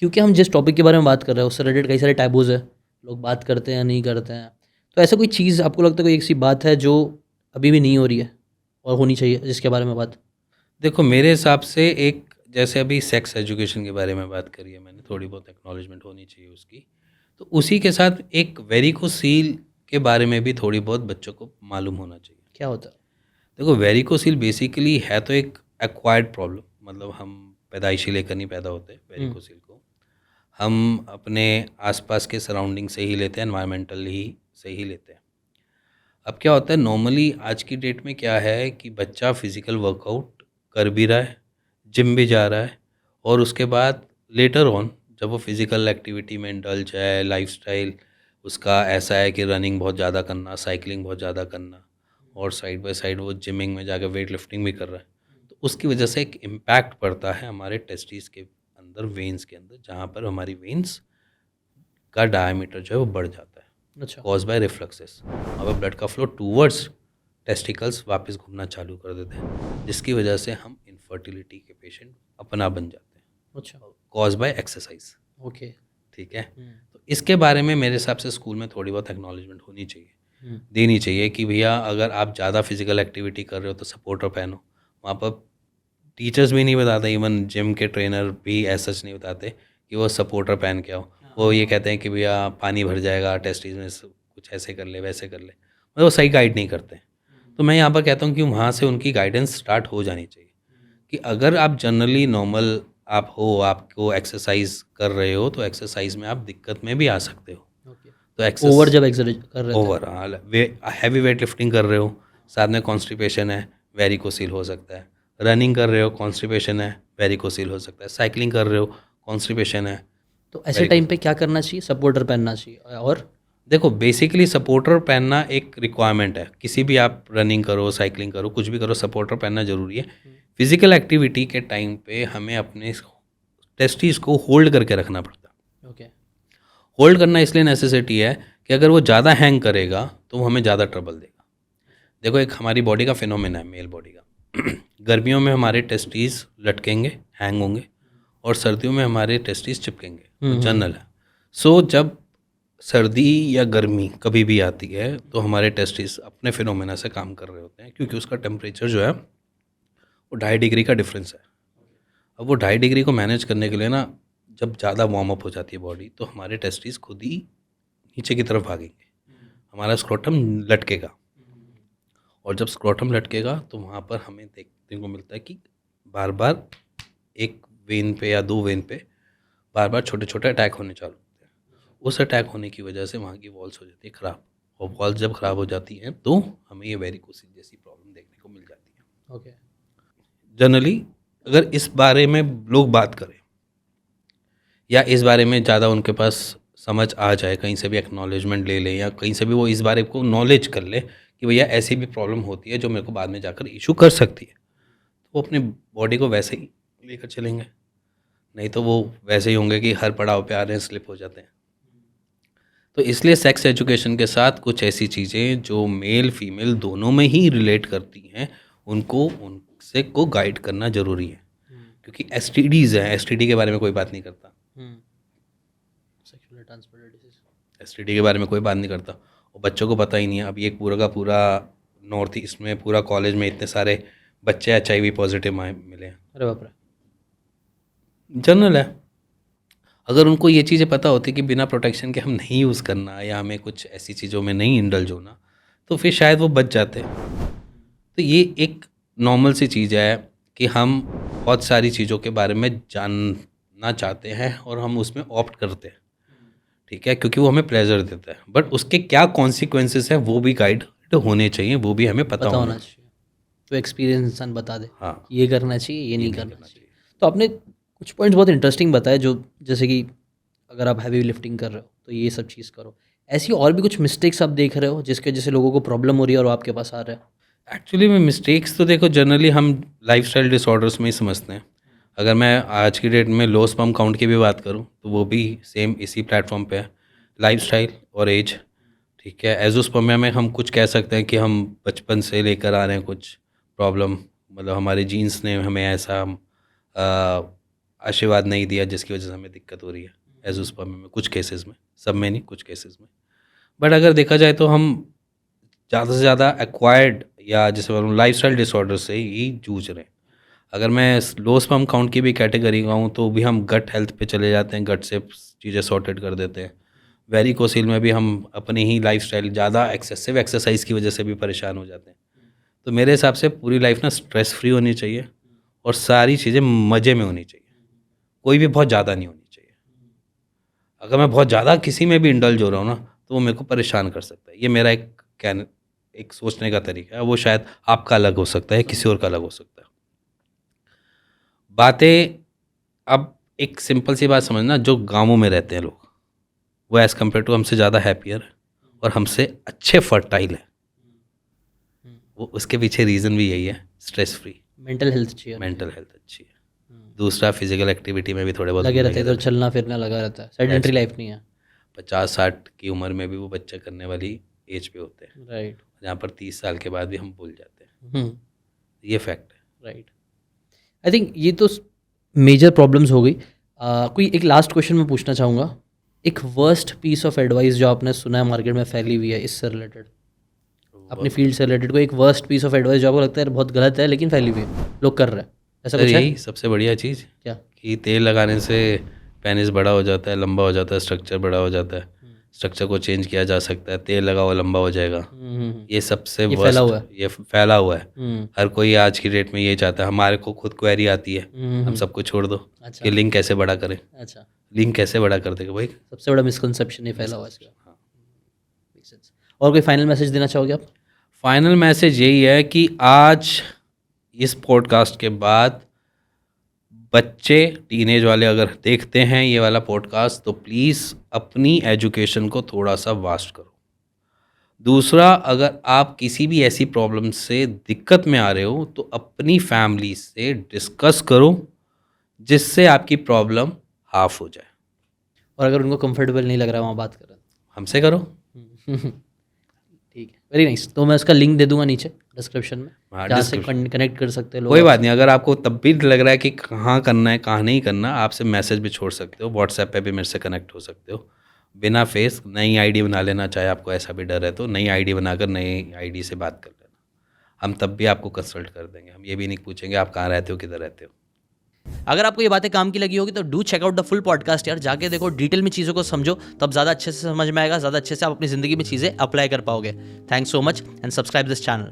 क्योंकि हम जिस टॉपिक के बारे में बात कर रहे हैं उससे रिलेटेड कई सारे टैबूज़ है, लोग बात करते हैं या नहीं करते हैं। तो ऐसा कोई चीज़ आपको लगता है कोई ऐसी बात है जो अभी भी नहीं हो रही है और होनी चाहिए जिसके बारे में बात? देखो मेरे हिसाब से एक जैसे अभी सेक्स एजुकेशन के बारे में बात करी है मैंने, थोड़ी बहुत एक्नॉलेजमेंट होनी चाहिए उसकी। तो उसी के साथ एक वेरिकोसील के बारे में भी थोड़ी बहुत बच्चों को मालूम होना चाहिए। क्या होता है? देखो वेरिकोसील बेसिकली है तो एक एक्वायर्ड प्रॉब्लम, मतलब हम पैदाइशी लेकर नहीं पैदा होते हुँ, वेरिकोसील को। हम अपने आसपास के सराउंडिंग से ही लेते हैं, एनवायरमेंटल ही से ही लेते हैं। अब क्या होता है नॉर्मली आज की डेट में क्या है कि बच्चा फिज़िकल वर्कआउट कर भी रहा है, जिम भी जा रहा है, और उसके बाद लेटर ऑन जब वो फिज़िकल एक्टिविटी में इंडल्ज है, लाइफ़स्टाइल उसका ऐसा है कि रनिंग बहुत ज़्यादा करना, साइकिलिंग बहुत ज़्यादा करना, और साइड बाय साइड वो जिमिंग में जाकर वेट लिफ्टिंग भी कर रहा है। तो उसकी वजह से एक इम्पैक्ट पड़ता है हमारे टेस्टिस के अंदर, वेन्स के अंदर, जहाँ पर हमारी वेन्स का डायमीटर जो है वो बढ़ जाता है, अच्छा, कॉज बाय रिफ्लक्सेस। अब ब्लड का फ्लो टूवर्ड्स टेस्टिकल्स वापस घूमना चालू कर देते हैं, जिसकी वजह से हम इनफर्टिलिटी के पेशेंट अपना बन जाते अच्छा, हैं, कॉज बाय एक्सरसाइज। ओके। ठीक है। हुँ, तो इसके बारे में मेरे हिसाब से स्कूल में थोड़ी बहुत एक्नॉलेजमेंट होनी चाहिए, हुँ, देनी चाहिए कि भैया अगर आप ज़्यादा फिजिकल एक्टिविटी कर रहे हो तो सपोर्टर पहनो। वहाँ पर टीचर्स भी नहीं बताते, इवन जिम के ट्रेनर भी ऐसा सच नहीं बताते कि वो सपोर्टर पहन के आओ। वो ये कहते हैं कि भैया पानी भर जाएगा टेस्टिस में, कुछ ऐसे कर ले वैसे कर ले, मतलब वो सही गाइड नहीं करते। तो मैं यहाँ पर कहता हूँ कि वहाँ से उनकी गाइडेंस स्टार्ट हो जानी चाहिए कि अगर आप जनरली नॉर्मल आप हो, आपको एक्सरसाइज कर रहे हो, तो एक्सरसाइज में आप दिक्कत में भी आ सकते हो। ओके। तो ओवर एक्सेस जब एक्सरसाइज कर रहे थे। ओवरऑल हैवी वेट लिफ्टिंग कर रहे हो, साथ में कॉन्स्टिपेशन है, वेरिकोसील हो सकता है। रनिंग कर रहे हो, कॉन्स्टिपेशन है, वेरिकोसील हो सकता है। साइकिलिंग कर रहे हो, कॉन्स्टिपेशन है, तो ऐसे टाइम वेरिकोसील। पे क्या करना चाहिए? सपोर्टर पहनना चाहिए और? देखो बेसिकली सपोर्टर पहनना एक रिक्वायरमेंट है, किसी भी आप रनिंग करो, साइकिलिंग करो, कुछ भी करो, सपोर्टर पहनना ज़रूरी है। हुँ, फिजिकल एक्टिविटी के टाइम पे हमें अपने टेस्टिस को होल्ड करके रखना पड़ता है। ओके, होल्ड करना इसलिए नेसेसिटी है कि अगर वो ज़्यादा हैंग करेगा तो वो हमें ज़्यादा ट्रबल देगा। देखो एक हमारी बॉडी का फिनोमेना है, मेल बॉडी का। गर्मियों में हमारे टेस्टिस लटकेंगे, हैंग होंगे, और सर्दियों में हमारे टेस्टिस चिपकेंगे, वो हुँ, हुँ, जनरल है। सो जब सर्दी या गर्मी कभी भी आती है तो हमारे टेस्टिस अपने फिनोमेना से काम कर रहे होते हैं, क्योंकि उसका टेम्परेचर जो है वो 2.5 डिग्री का डिफरेंस है। अब वो 2.5 डिग्री को मैनेज करने के लिए ना, जब ज़्यादा वार्म अप हो जाती है बॉडी तो हमारे टेस्टिस खुद ही नीचे की तरफ भागेंगे, हमारा स्क्रोटम लटकेगा। और जब स्क्रोटम लटकेगा तो वहाँ पर हमें देखने को मिलता है कि बार बार एक वेन पे या दो वेन पे बार बार छोटे छोटे अटैक होने चालू होते हैं। उस अटैक होने की वजह से वहाँ की वॉल्स हो जाती है ख़राब, और वॉल्स जब ख़राब हो जाती हैं तो हमें ये वेरिकोसिल जैसी प्रॉब्लम देखने को मिल जाती है। ओके, जनरली अगर इस बारे में लोग बात करें या इस बारे में ज़्यादा उनके पास समझ आ जाए, कहीं से भी एक्नॉलेजमेंट ले लें या कहीं से भी वो इस बारे को नॉलेज कर ले कि भैया ऐसी भी प्रॉब्लम होती है जो मेरे को बाद में जाकर इशू कर सकती है, तो वो अपनी बॉडी को वैसे ही लेकर चलेंगे। नहीं तो वो वैसे ही होंगे कि हर पड़ाव पे आ रहे हैं, स्लिप हो जाते हैं। तो इसलिए सेक्स एजुकेशन के साथ कुछ ऐसी चीज़ें जो मेल फीमेल दोनों में ही रिलेट करती हैं, उनको उनसे को गाइड करना ज़रूरी है। हुँ, क्योंकि एसटीडीज़ हैं, एसटीडी के बारे में कोई बात नहीं करता। हुँ, सेक्सुअली ट्रांसमिटेड डिसीज़। एसटीडी के बारे में कोई बात नहीं करता, और बच्चों को पता ही नहीं है। अब ये पूरा का पूरा नॉर्थ ईस्ट में पूरा कॉलेज में इतने सारे बच्चे एचआईवी पॉजिटिव आए मिले हैं, अरे बाप रे! जनरल है। अगर उनको ये चीज़ें पता होती कि बिना प्रोटेक्शन के हम नहीं यूज़ करना या हमें कुछ ऐसी चीज़ों में नहीं इंडल्ज होना, तो फिर शायद वो बच जाते। तो ये एक नॉर्मल सी चीज़ है कि हम बहुत सारी चीज़ों के बारे में जानना चाहते हैं और हम उसमें ऑप्ट करते हैं, ठीक है, क्योंकि वो हमें प्लेजर देता है। बट उसके क्या कॉन्सिक्वेंसेस हैं वो भी गाइड होने चाहिए, वो भी हमें पता पता होना होना चाहिए। चाहिए। तो एक्सपीरियंस इंसान बता दे हाँ, कि ये करना चाहिए, ये ये नहीं नहीं करना करना चाहिए। चाहिए। तो आपने कुछ पॉइंट्स बहुत इंटरेस्टिंग बताए जो जैसे कि अगर आप हैवी लिफ्टिंग कर रहे हो तो ये सब चीज़ करो। ऐसी और भी कुछ मिस्टेक्स आप देख रहे हो जिसकी वजह से लोगों को प्रॉब्लम हो रही है और वो आपके पास आ रहा है? एक्चुअली में मिस्टेक्स तो देखो जनरली हम लाइफस्टाइल डिसऑर्डर्स में ही समझते हैं। अगर मैं आज की डेट में लो स्पर्म काउंट की भी बात करूं तो वो भी सेम इसी प्लेटफॉर्म पे है, लाइफस्टाइल और एज। ठीक है, एजोस्पर्मिया में हम कुछ कह सकते हैं कि हम बचपन से लेकर आ रहे हैं कुछ प्रॉब्लम, मतलब हमारे जीन्स ने हमें ऐसा आशीर्वाद नहीं दिया जिसकी वजह से हमें दिक्कत हो रही है एजोस्पर्म में, कुछ केसेस में, सब में नहीं, कुछ केसेस में। बट अगर देखा जाए तो हम ज़्यादा से ज़्यादा एक्वायर्ड या जैसे बोलूँ लाइफस्टाइल डिसऑर्डर से ही जूझ रहे हैं। अगर मैं लो स्पर्म काउंट की भी कैटेगरी का हूँ तो भी हम गट हेल्थ पे चले जाते हैं, गट से चीज़ें सॉर्टेड कर देते हैं। वेरिकोसिल में भी हम अपनी ही लाइफस्टाइल ज़्यादा एक्सेसिव एक्सरसाइज की वजह से भी परेशान हो जाते हैं। तो मेरे हिसाब से पूरी लाइफ ना स्ट्रेस फ्री होनी चाहिए और सारी चीज़ें मज़े में होनी चाहिए, कोई भी बहुत ज़्यादा नहीं होनी चाहिए। अगर मैं बहुत ज़्यादा किसी में भी इंडल्ज हो रहा हूँ ना तो वो मेरे को परेशान कर सकता है। ये मेरा एक सोचने का तरीका है, वो शायद आपका अलग हो सकता है, किसी और का अलग हो सकता है। बातें अब एक सिंपल सी बात समझना, जो गाँवों में रहते हैं लोग वो एज़ कम्पेयर टू हमसे ज़्यादा हैप्पियर है और हमसे अच्छे फर्टाइल है। वो उसके पीछे रीज़न भी यही है, स्ट्रेस फ्री, मेंटल हेल्थ अच्छी है, मेंटल हेल्थ अच्छी है। दूसरा फिजिकल एक्टिविटी में भी थोड़े बहुत लगे रहते हैं, तो चलना फिरना लगा रहता है, सेडेंटरी लाइफ नहीं है। 50-60 की उम्र में भी वो बच्चा करने वाली एज पे होते हैं, राइट। जहाँ पर 30 साल के बाद भी हम भूल जाते हैं। ये फैक्ट है। राइट। आई थिंक ये तो मेजर प्रॉब्लम्स हो गई। कोई एक लास्ट क्वेश्चन मैं पूछना चाहूँगा, एक वर्स्ट पीस ऑफ एडवाइस जो आपने सुना है मार्केट में फैली हुई है इससे रिलेटेड, अपनी फील्ड से रिलेटेड, कोई एक वर्स्ट पीस ऑफ एडवाइस जो आपको लगता है बहुत गलत है लेकिन फैली हुई है, लोग कर रहे हैं, ऐसा कुछ है? यही सबसे बढ़िया चीज़ क्या? कि तेल लगाने से पेनिस बड़ा हो जाता है, लंबा हो जाता है, स्ट्रक्चर बड़ा हो जाता है, स्ट्रक्चर को चेंज किया जा सकता है, तेल लगाओ लंबा हो जाएगा। ये सबसे ये फैला हुआ है। ये फैला हुआ है। हर कोई आज की डेट में ये चाहता है। हमारे को खुद क्वेरी आती है, हम सबको छोड़ दो अच्छा। कि लिंक कैसे बड़ा करें। अच्छा, लिंक कैसे बड़ा कर देगा भाई? सबसे बड़ा मिसकंसेप्शन ये फैला हुआ है इसका। हाँ। Makes sense। और कोई फाइनल मैसेज देना चाहोगे आप? फाइनल मैसेज यही है कि आज इस पॉडकास्ट के बाद बच्चे, टीनेज वाले अगर देखते हैं ये वाला पॉडकास्ट तो प्लीज़ अपनी एजुकेशन को थोड़ा सा वास्ट करो। दूसरा, अगर आप किसी भी ऐसी प्रॉब्लम से दिक्कत में आ रहे हो तो अपनी फैमिली से डिस्कस करो जिससे आपकी प्रॉब्लम हाफ हो जाए। और अगर उनको कंफर्टेबल नहीं लग रहा वहाँ बात करें, हमसे करो। ठीक है, वेरी नाइस। तो मैं उसका लिंक दे दूंगा नीचे डिस्क्रिप्शन में, हाँ, जहाँ से कनेक्ट कर सकते हैं लोग। कोई बात नहीं, अगर आपको तब भी लग रहा है कि कहाँ करना है कहाँ नहीं करना, आपसे मैसेज भी छोड़ सकते हो, व्हाट्सएप पे भी मेरे से कनेक्ट हो सकते हो बिना फेस। नई आईडी बना लेना, चाहे आपको ऐसा भी डर है तो नई आईडी बनाकर नई आईडी से बात कर लेना, हम तब भी आपको कंसल्ट कर देंगे। हम ये भी नहीं पूछेंगे आप कहाँ रहते हो, किधर रहते हो। अगर आपको ये बातें काम की लगी होगी तो do check out the full podcast यार, जाके देखो, डिटेल में चीज़ों को समझो, तब ज़्यादा अच्छे से समझ में आएगा, ज़्यादा अच्छे से आप अपनी ज़िंदगी में चीज़ें अप्लाई कर पाओगे। Thanks so much and subscribe this channel.